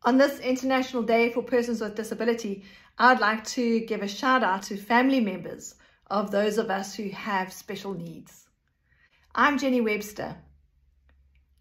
On this International Day for Persons with Disability, I'd like to give a shout out to family members of those of us who have special needs. I'm Jenny Webster.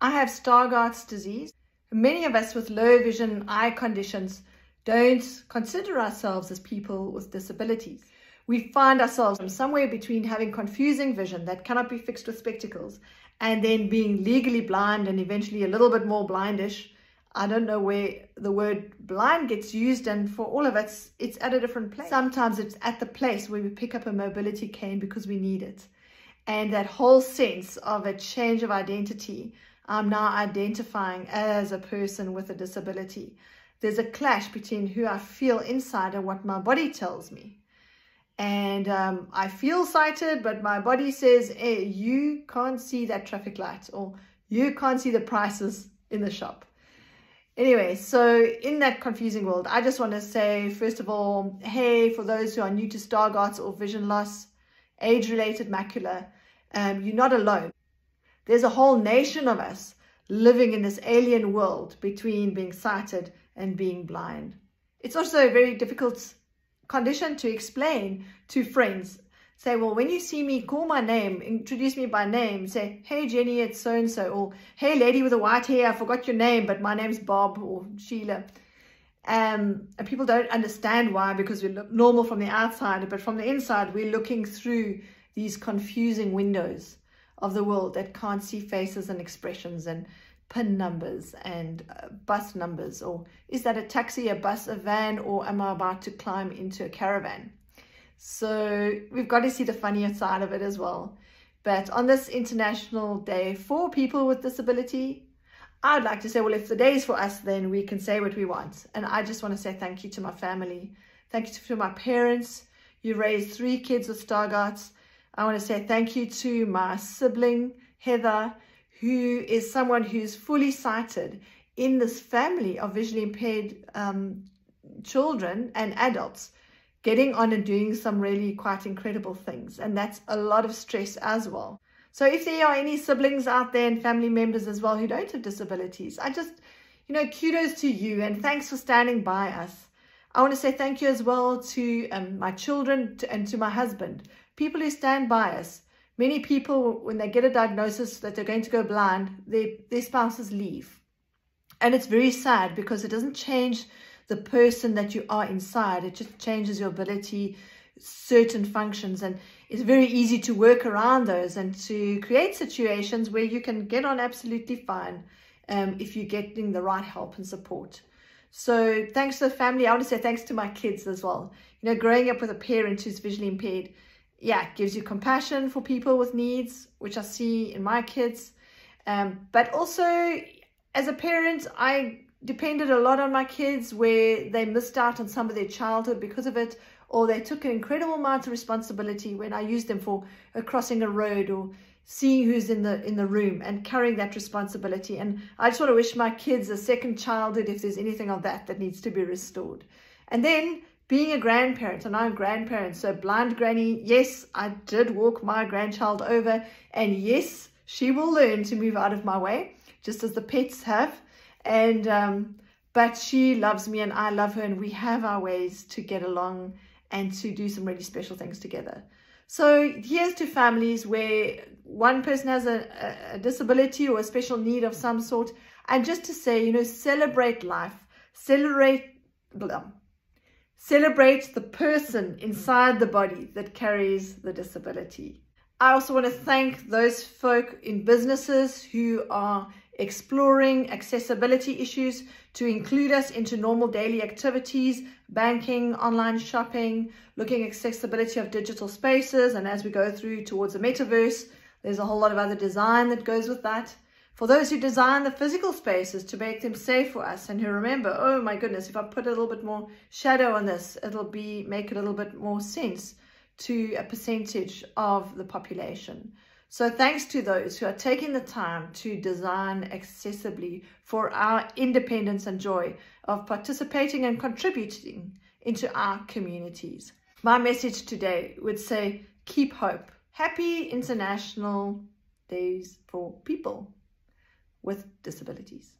I have Stargardts disease. Many of us with low vision eye conditions don't consider ourselves as people with disabilities. We find ourselves somewhere between having confusing vision that cannot be fixed with spectacles and then being legally blind and eventually a little bit more blindish. I don't know where the word blind gets used, and for all of us, it's at a different place. Sometimes it's at the place where we pick up a mobility cane because we need it. And that whole sense of a change of identity, I'm now identifying as a person with a disability. There's a clash between who I feel inside and what my body tells me. And I feel sighted, but my body says, hey, you can't see that traffic light, or you can't see the prices in the shop. Anyway, so in that confusing world, I just want to say, first of all, hey, for those who are new to Stargardts or vision loss, age-related macula, you're not alone. There's a whole nation of us living in this alien world between being sighted and being blind. It's also a very difficult condition to explain to friends. Say, well, when you see me, call my name, introduce me by name, say, hey, Jenny, it's so-and-so, or hey, lady with the white hair, I forgot your name, but my name's Bob or Sheila. And people don't understand why, because we look normal from the outside, but from the inside, we're looking through these confusing windows of the world that can't see faces and expressions and PIN numbers and bus numbers, or is that a taxi, a bus, a van, or am I about to climb into a caravan? So we've got to see the funnier side of it as well. But on this International Day for people with disability, I'd like to say, well, if the day is for us, then we can say what we want. And I just want to say thank you to my family. Thank you to my parents. You raised 3 kids with Stargardts. I want to say thank you to my sibling, Heather, who is someone who's fully sighted in this family of visually impaired children and adults, getting on and doing some really quite incredible things. And that's a lot of stress as well. So if there are any siblings out there and family members as well who don't have disabilities, I just, kudos to you and thanks for standing by us. I want to say thank you as well to my children and to my husband, people who stand by us. Many people, when they get a diagnosis that they're going to go blind, their spouses leave. And it's very sad because it doesn't change the person that you are inside. It just changes your ability, certain functions, and it's very easy to work around those and to create situations where you can get on absolutely fine if you're getting the right help and support. So thanks to the family. I want to say thanks to my kids as well. Growing up with a parent who's visually impaired, it gives you compassion for people with needs, which I see in my kids. But also as a parent, I depended a lot on my kids where they missed out on some of their childhood because of it, or they took an incredible amount of responsibility when I used them for crossing a road or seeing who's in the room and carrying that responsibility. And I just want to wish my kids a second childhood if there's anything of that needs to be restored. And then being a grandparent, and I'm a grandparent, so blind granny, yes, I did walk my grandchild over, and yes, she will learn to move out of my way, just as the pets have. And but she loves me and I love her, and we have our ways to get along and to do some really special things together. So here's to families where one person has a disability or a special need of some sort, and just to say, celebrate life, celebrate the person inside the body that carries the disability. I also want to thank those folk in businesses who are exploring accessibility issues to include us into normal daily activities, banking, online shopping, looking at accessibility of digital spaces. And as we go through towards the metaverse, there's a whole lot of other design that goes with that. For those who design the physical spaces to make them safe for us, and who remember, oh my goodness, if I put a little bit more shadow on this, it'll make it a little bit more sense to a percentage of the population. So thanks to those who are taking the time to design accessibly for our independence and joy of participating and contributing into our communities. My message today would say, keep hope. Happy International Days for People with Disabilities.